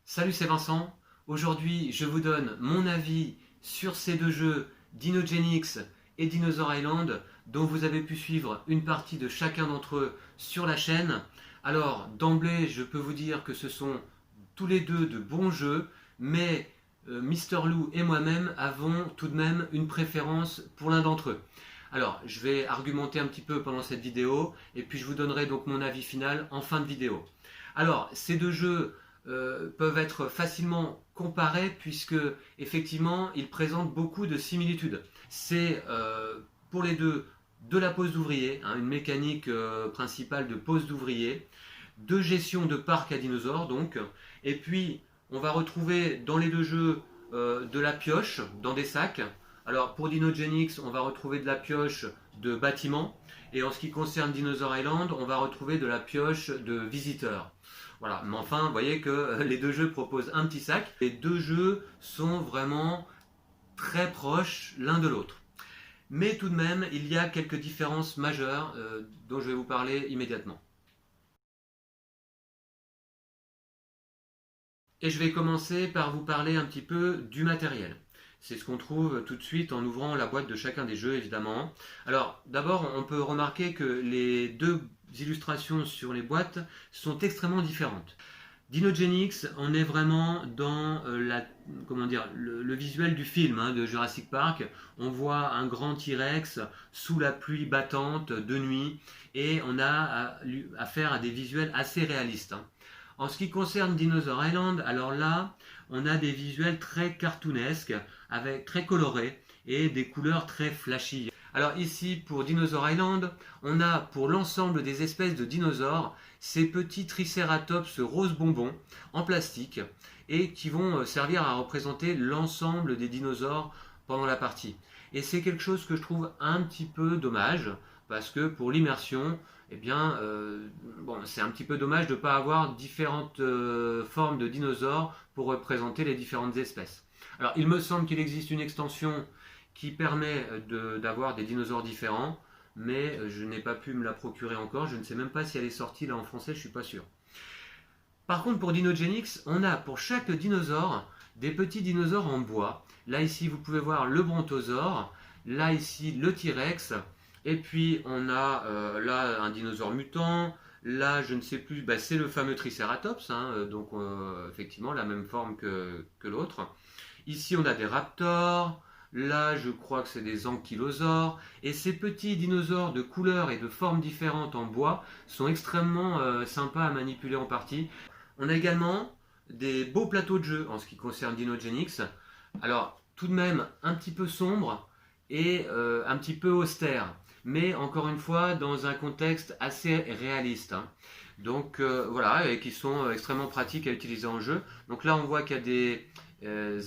Salut, c'est Vincent. Aujourd'hui, je vous donne mon avis sur ces deux jeux, Dinogenix et Dinosaur Island, dont vous avez pu suivre une partie de chacun d'entre eux sur la chaîne. Alors, d'emblée, je peux vous dire que ce sont tous les deux de bons jeux, mais Mister Lou et moi-même avons tout de même une préférence pour l'un d'entre eux. Alors, je vais argumenter un petit peu pendant cette vidéo, et puis je vous donnerai donc mon avis final en fin de vidéo. Alors, ces deux jeux peuvent être facilement comparés puisque effectivement ils présentent beaucoup de similitudes. C'est pour les deux de la pose d'ouvrier, hein, une mécanique principale de pose d'ouvrier, de gestion de parc à dinosaures donc, et puis on va retrouver dans les deux jeux de la pioche dans des sacs. Alors pour Dinogenix, on va retrouver de la pioche de bâtiment, et en ce qui concerne Dinosaur Island, on va retrouver de la pioche de visiteurs. Voilà, mais enfin, vous voyez que les deux jeux proposent un petit sac. Les deux jeux sont vraiment très proches l'un de l'autre. Mais tout de même, il y a quelques différences majeures dont je vais vous parler immédiatement. Et je vais commencer par vous parler un petit peu du matériel. C'est ce qu'on trouve tout de suite en ouvrant la boîte de chacun des jeux, évidemment. Alors, d'abord, on peut remarquer que les deux illustrations sur les boîtes sont extrêmement différentes. Dinogenix, on est vraiment dans le visuel du film de Jurassic Park. On voit un grand T-Rex sous la pluie battante de nuit, et on a affaire à des visuels assez réalistes. En ce qui concerne Dinosaur Island, alors là, on a des visuels très cartoonesques, très colorés et des couleurs très flashy. Alors ici, pour Dinosaur Island, on a pour l'ensemble des espèces de dinosaures ces petits tricératops rose bonbon en plastique, et qui vont servir à représenter l'ensemble des dinosaures pendant la partie. Et c'est quelque chose que je trouve un petit peu dommage, parce que pour l'immersion, eh bien, c'est un petit peu dommage de ne pas avoir différentes formes de dinosaures pour représenter les différentes espèces. Alors, il me semble qu'il existe une extension qui permet d'avoir des dinosaures différents, mais je n'ai pas pu me la procurer encore. Je ne sais même pas si elle est sortie là en français, je ne suis pas sûr. Par contre, pour Dinogenix, on a pour chaque dinosaure des petits dinosaures en bois. Là, ici, vous pouvez voir le brontosaure. Là, ici, le T-Rex. Et puis, on a là un dinosaure mutant. Là, je ne sais plus, c'est le fameux Triceratops. Donc, effectivement, la même forme que l'autre. Ici, on a des raptors. Là, je crois que c'est des ankylosaures. Et ces petits dinosaures de couleurs et de formes différentes en bois sont extrêmement sympas à manipuler en partie. On a également des beaux plateaux de jeu en ce qui concerne Dinogenix. Alors, tout de même un petit peu sombre et un petit peu austère, mais encore une fois dans un contexte assez réaliste. Donc voilà, et qui sont extrêmement pratiques à utiliser en jeu. Donc là, on voit qu'il y a des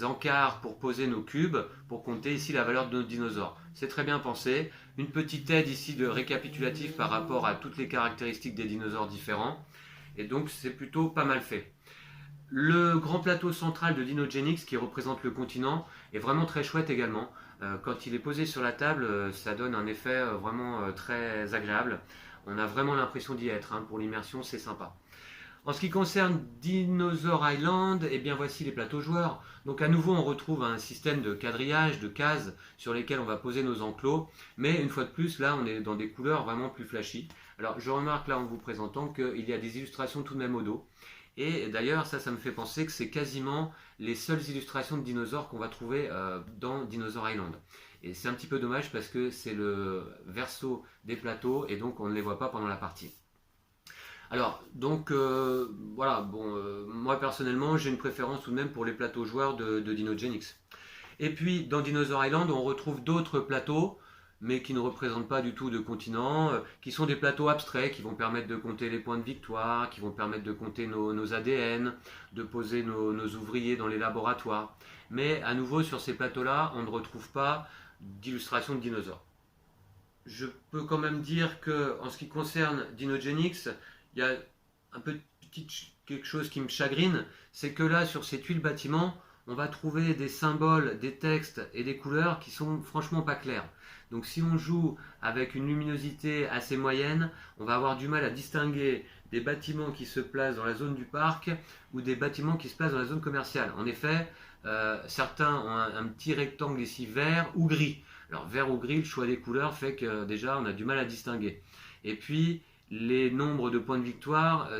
encarts pour poser nos cubes, pour compter ici la valeur de nos dinosaures. C'est très bien pensé. Une petite aide ici de récapitulatif par rapport à toutes les caractéristiques des dinosaures différents. Et donc c'est plutôt pas mal fait. Le grand plateau central de Dinogenix qui représente le continent est vraiment très chouette également. Quand il est posé sur la table, ça donne un effet vraiment très agréable. On a vraiment l'impression d'y être. Pour l'immersion, c'est sympa. En ce qui concerne Dinosaur Island, eh bien voici les plateaux joueurs. Donc à nouveau, on retrouve un système de quadrillage, de cases sur lesquelles on va poser nos enclos. Mais une fois de plus, là, on est dans des couleurs vraiment plus flashy. Alors je remarque là en vous présentant qu'il y a des illustrations tout de même au dos. Et d'ailleurs, ça me fait penser que c'est quasiment les seules illustrations de dinosaures qu'on va trouver dans Dinosaur Island. Et c'est un petit peu dommage parce que c'est le verso des plateaux et donc on ne les voit pas pendant la partie. Alors, donc, voilà, moi personnellement, j'ai une préférence tout de même pour les plateaux joueurs de Dinogenix. Et puis, dans Dinosaur Island, on retrouve d'autres plateaux, mais qui ne représentent pas du tout de continent, qui sont des plateaux abstraits, qui vont permettre de compter les points de victoire, qui vont permettre de compter nos ADN, de poser nos ouvriers dans les laboratoires. Mais à nouveau, sur ces plateaux-là, on ne retrouve pas d'illustration de dinosaures. Je peux quand même dire que, en ce qui concerne Dinogenix, il y a un quelque chose qui me chagrine, c'est que là, sur ces tuiles bâtiments, on va trouver des symboles, des textes et des couleurs qui sont franchement pas clairs. Donc si on joue avec une luminosité assez moyenne, on va avoir du mal à distinguer des bâtiments qui se placent dans la zone du parc ou des bâtiments qui se placent dans la zone commerciale. En effet, certains ont un petit rectangle ici vert ou gris. Alors vert ou gris, le choix des couleurs fait que déjà on a du mal à distinguer. Et puis les nombres de points de victoire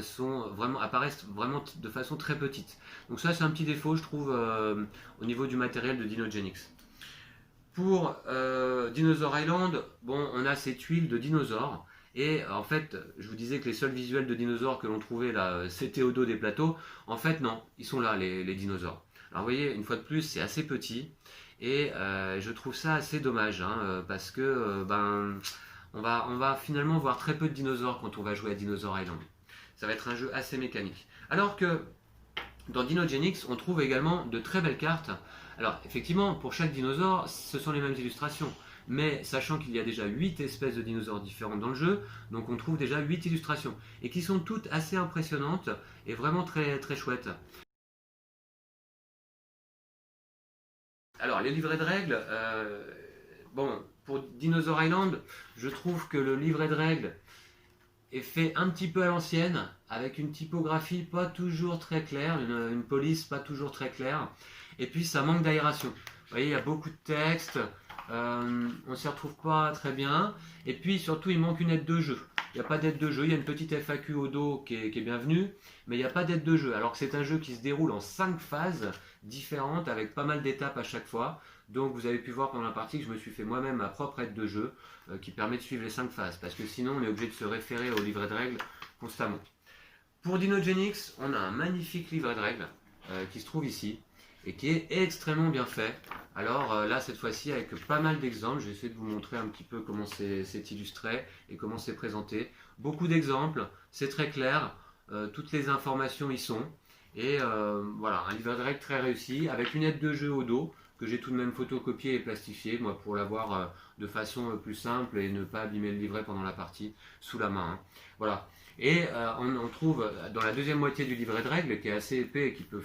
apparaissent vraiment de façon très petite. Donc ça c'est un petit défaut je trouve au niveau du matériel de Dinogenix. Pour Dinosaur Island, bon, on a cette huile de dinosaures. Et en fait, je vous disais que les seuls visuels de dinosaures que l'on trouvait là, c'était au dos des plateaux. En fait, non, ils sont là, les dinosaures. Alors, vous voyez, une fois de plus, c'est assez petit. Et je trouve ça assez dommage, hein, parce que on va finalement voir très peu de dinosaures quand on va jouer à Dinosaur Island. Ça va être un jeu assez mécanique. Alors que dans Dinogenix, on trouve également de très belles cartes. Alors, effectivement, pour chaque dinosaure, ce sont les mêmes illustrations. Mais sachant qu'il y a déjà 8 espèces de dinosaures différentes dans le jeu, donc on trouve déjà 8 illustrations. Et qui sont toutes assez impressionnantes et vraiment très, très chouettes. Alors, les livrets de règles, bon, pour Dinosaur Island, je trouve que le livret de règles est fait un petit peu à l'ancienne, avec une typographie pas toujours très claire, une police pas toujours très claire, et puis ça manque d'aération. Vous voyez, il y a beaucoup de texte, on ne s'y retrouve pas très bien, et puis surtout il manque une aide de jeu. Il n'y a pas d'aide de jeu, il y a une petite FAQ au dos qui est bienvenue, mais il n'y a pas d'aide de jeu, alors que c'est un jeu qui se déroule en 5 phases différentes, avec pas mal d'étapes à chaque fois. Donc vous avez pu voir pendant la partie que je me suis fait moi-même ma propre aide de jeu qui permet de suivre les 5 phases, parce que sinon on est obligé de se référer au livret de règles constamment. Pour Dinogenix, on a un magnifique livret de règles qui se trouve ici et qui est extrêmement bien fait. Alors là, cette fois-ci, avec pas mal d'exemples, je vais essayer de vous montrer un petit peu comment c'est illustré et comment c'est présenté. Beaucoup d'exemples, c'est très clair, toutes les informations y sont. Et voilà, un livret de règles très réussi, avec une aide de jeu au dos, que j'ai tout de même photocopié et plastifié, moi, pour l'avoir de façon plus simple et ne pas abîmer le livret pendant la partie sous la main. Hein. Voilà. Et on trouve dans la deuxième moitié du livret de règles, qui est assez épais et qui peut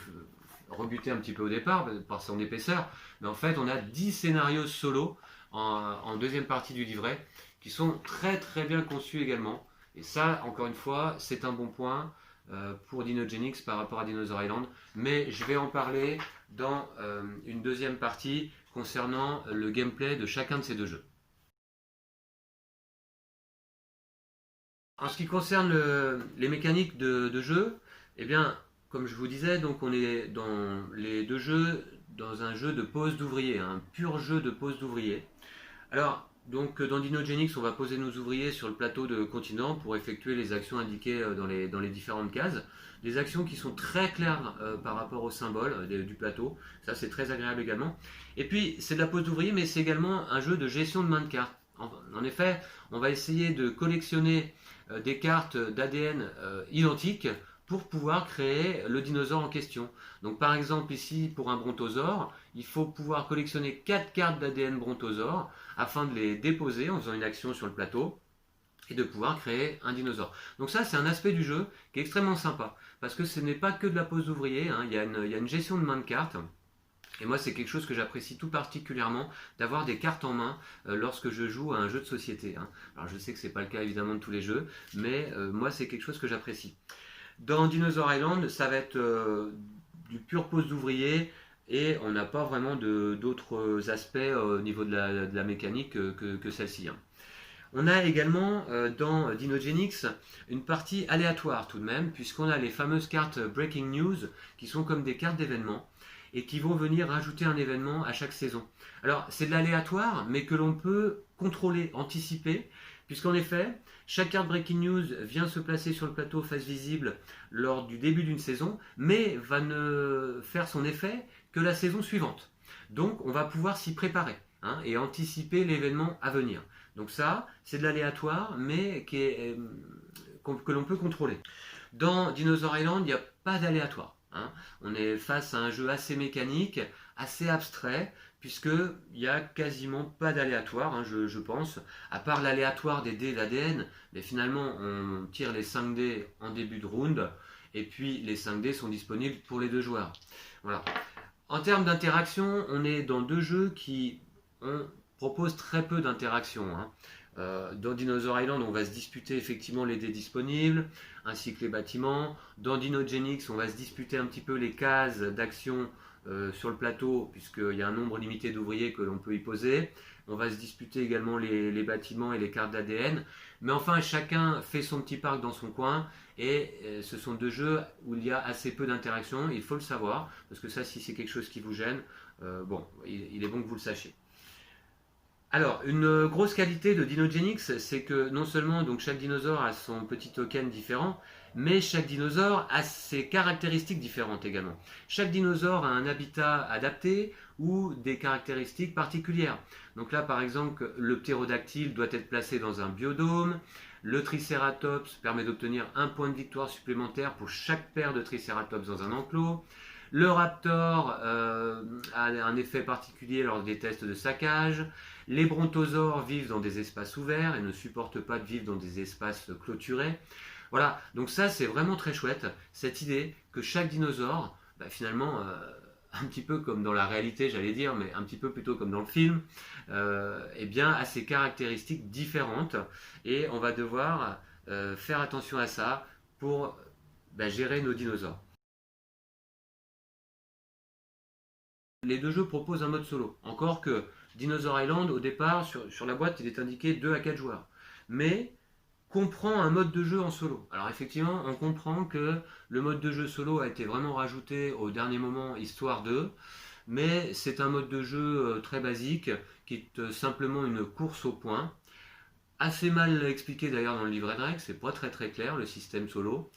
rebuter un petit peu au départ par son épaisseur, mais en fait on a 10 scénarios solo en deuxième partie du livret qui sont très très bien conçus également. Et ça, encore une fois, c'est un bon point pour Dinogenix par rapport à Dinosaur Island, mais je vais en parler dans une deuxième partie concernant le gameplay de chacun de ces deux jeux. En ce qui concerne les mécaniques de jeu, eh bien, comme je vous disais, donc on est dans les deux jeux, dans un jeu de pose d'ouvriers, un pur jeu de pose d'ouvriers. Alors, donc dans Dinogenix, on va poser nos ouvriers sur le plateau de continent pour effectuer les actions indiquées dans les différentes cases. Des actions qui sont très claires par rapport au symbole du plateau. Ça, c'est très agréable également. Et puis, c'est de la pose d'ouvriers, mais c'est également un jeu de gestion de main de cartes. En effet, on va essayer de collectionner des cartes d'ADN identiques pour pouvoir créer le dinosaure en question. Donc par exemple ici pour un brontosaure, il faut pouvoir collectionner 4 cartes d'ADN brontosaure afin de les déposer en faisant une action sur le plateau et de pouvoir créer un dinosaure. Donc ça c'est un aspect du jeu qui est extrêmement sympa parce que ce n'est pas que de la pose d'ouvrier, hein. Il y a une gestion de main de cartes. Et moi, c'est quelque chose que j'apprécie tout particulièrement, d'avoir des cartes en main lorsque je joue à un jeu de société. Hein. Alors, je sais que ce n'est pas le cas évidemment de tous les jeux, mais moi, c'est quelque chose que j'apprécie. Dans Dinosaur Island, ça va être du pur pose d'ouvrier et on n'a pas vraiment d'autres aspects au niveau de la mécanique que celle-ci. Hein. On a également dans Dinogenix une partie aléatoire tout de même, puisqu'on a les fameuses cartes Breaking News qui sont comme des cartes d'événements et qui vont venir rajouter un événement à chaque saison. Alors c'est de l'aléatoire, mais que l'on peut contrôler, anticiper, puisqu'en effet, chaque carte Breaking News vient se placer sur le plateau face visible lors du début d'une saison, mais va ne faire son effet que la saison suivante. Donc on va pouvoir s'y préparer hein, et anticiper l'événement à venir. Donc ça, c'est de l'aléatoire, mais que l'on peut contrôler. Dans Dinosaur Island, il n'y a pas d'aléatoire. Hein. On est face à un jeu assez mécanique, assez abstrait, puisqu'il n'y a quasiment pas d'aléatoire, hein, je pense, à part l'aléatoire des dés d'ADN, mais finalement on tire les 5 dés en début de round, et puis les 5 dés sont disponibles pour les deux joueurs. Voilà. En termes d'interaction, on est dans deux jeux qui proposent très peu d'interaction. Hein. Dans Dinosaur Island, on va se disputer effectivement les dés disponibles, ainsi que les bâtiments. Dans Dinogenix, on va se disputer un petit peu les cases d'action sur le plateau, puisqu'il y a un nombre limité d'ouvriers que l'on peut y poser. On va se disputer également les bâtiments et les cartes d'ADN. Mais enfin, chacun fait son petit parc dans son coin. Et ce sont deux jeux où il y a assez peu d'interaction. Il faut le savoir, parce que ça, si c'est quelque chose qui vous gêne, bon, il est bon que vous le sachiez. Alors, une grosse qualité de Dinogenix, c'est que non seulement donc, chaque dinosaure a son petit token différent, mais chaque dinosaure a ses caractéristiques différentes également. Chaque dinosaure a un habitat adapté ou des caractéristiques particulières. Donc là, par exemple, le ptérodactyle doit être placé dans un biodôme. Le Triceratops permet d'obtenir un point de victoire supplémentaire pour chaque paire de Triceratops dans un enclos. Le Raptor a un effet particulier lors des tests de saccage. Les brontosaures vivent dans des espaces ouverts et ne supportent pas de vivre dans des espaces clôturés. Voilà, donc ça c'est vraiment très chouette, cette idée que chaque dinosaure, finalement, un petit peu comme dans la réalité j'allais dire, mais un petit peu plutôt comme dans le film, eh bien, a ses caractéristiques différentes et on va devoir faire attention à ça pour gérer nos dinosaures. Les deux jeux proposent un mode solo. Encore que Dinosaur Island, au départ, sur la boîte, il est indiqué 2 à 4 joueurs. Mais comprend un mode de jeu en solo. Alors effectivement, on comprend que le mode de jeu solo a été vraiment rajouté au dernier moment, histoire de, mais c'est un mode de jeu très basique, qui est simplement une course au point. Assez mal expliqué d'ailleurs dans le livret de règles, c'est pas très très clair le système solo.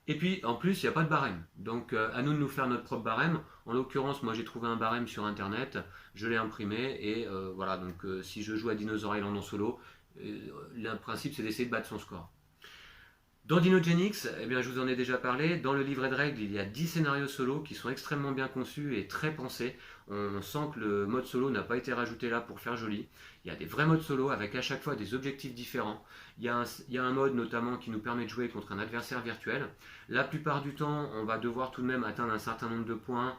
Et puis en plus, il n'y a pas de barème. Donc à nous de nous faire notre propre barème. En l'occurrence, moi j'ai trouvé un barème sur internet, je l'ai imprimé et voilà. Donc si je joue à Dinosaur Island en solo, le principe c'est d'essayer de battre son score. Dans Dinogenix, eh bien, je vous en ai déjà parlé, dans le livret de règles, il y a 10 scénarios solo qui sont extrêmement bien conçus et très pensés. On sent que le mode solo n'a pas été rajouté là pour faire joli. Il y a des vrais modes solo avec à chaque fois des objectifs différents. Il y a un mode notamment qui nous permet de jouer contre un adversaire virtuel. La plupart du temps, on va devoir tout de même atteindre un certain nombre de points.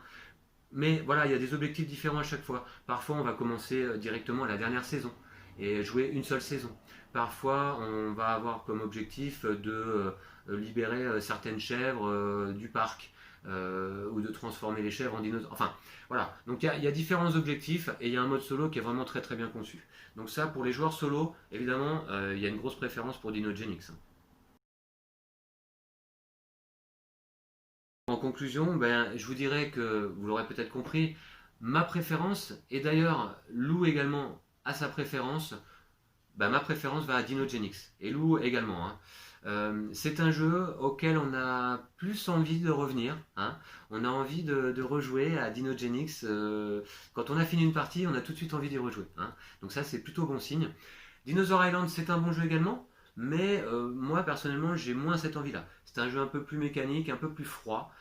Mais voilà, il y a des objectifs différents à chaque fois. Parfois, on va commencer directement à la dernière saison et jouer une seule saison. Parfois, on va avoir comme objectif de libérer certaines chèvres du parc ou de transformer les chèvres en dinosaures. Enfin, voilà. Donc il y a différents objectifs et il y a un mode solo qui est vraiment très très bien conçu. Donc ça, pour les joueurs solo, évidemment, il y a une grosse préférence pour Dinogenix. En conclusion, je vous dirais que, vous l'aurez peut-être compris, ma préférence, et d'ailleurs Lou également a sa préférence, ma préférence va à Dinogenix, et Lou également. Hein. C'est un jeu auquel on a plus envie de revenir. Hein. On a envie de rejouer à Dinogenix. Quand on a fini une partie, on a tout de suite envie d'y rejouer. Hein. Donc ça, c'est plutôt bon signe. Dinosaur Island, c'est un bon jeu également, mais moi, personnellement, j'ai moins cette envie-là. C'est un jeu un peu plus mécanique, un peu plus froid,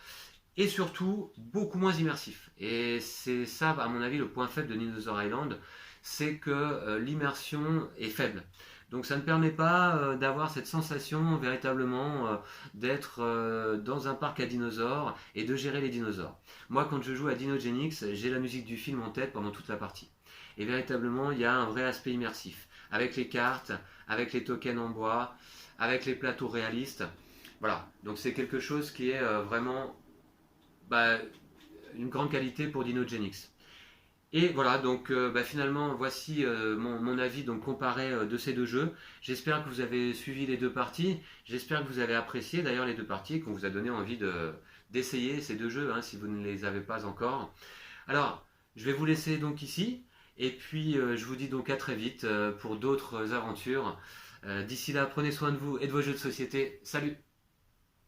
et surtout, beaucoup moins immersif. Et c'est ça, à mon avis, le point faible de Dinosaur Island, c'est que l'immersion est faible. Donc ça ne permet pas d'avoir cette sensation véritablement d'être dans un parc à dinosaures et de gérer les dinosaures. Moi, quand je joue à Dinogenix, j'ai la musique du film en tête pendant toute la partie. Et véritablement, il y a un vrai aspect immersif. Avec les cartes, avec les tokens en bois, avec les plateaux réalistes. Voilà, donc c'est quelque chose qui est vraiment une grande qualité pour Dinogenix. Et voilà, donc finalement, voici mon avis donc, comparé de ces deux jeux. J'espère que vous avez suivi les deux parties. J'espère que vous avez apprécié d'ailleurs les deux parties, qu'on vous a donné envie d'essayer ces deux jeux, hein, si vous ne les avez pas encore. Alors, je vais vous laisser donc ici. Et puis, je vous dis donc à très vite pour d'autres aventures. D'ici là, prenez soin de vous et de vos jeux de société. Salut!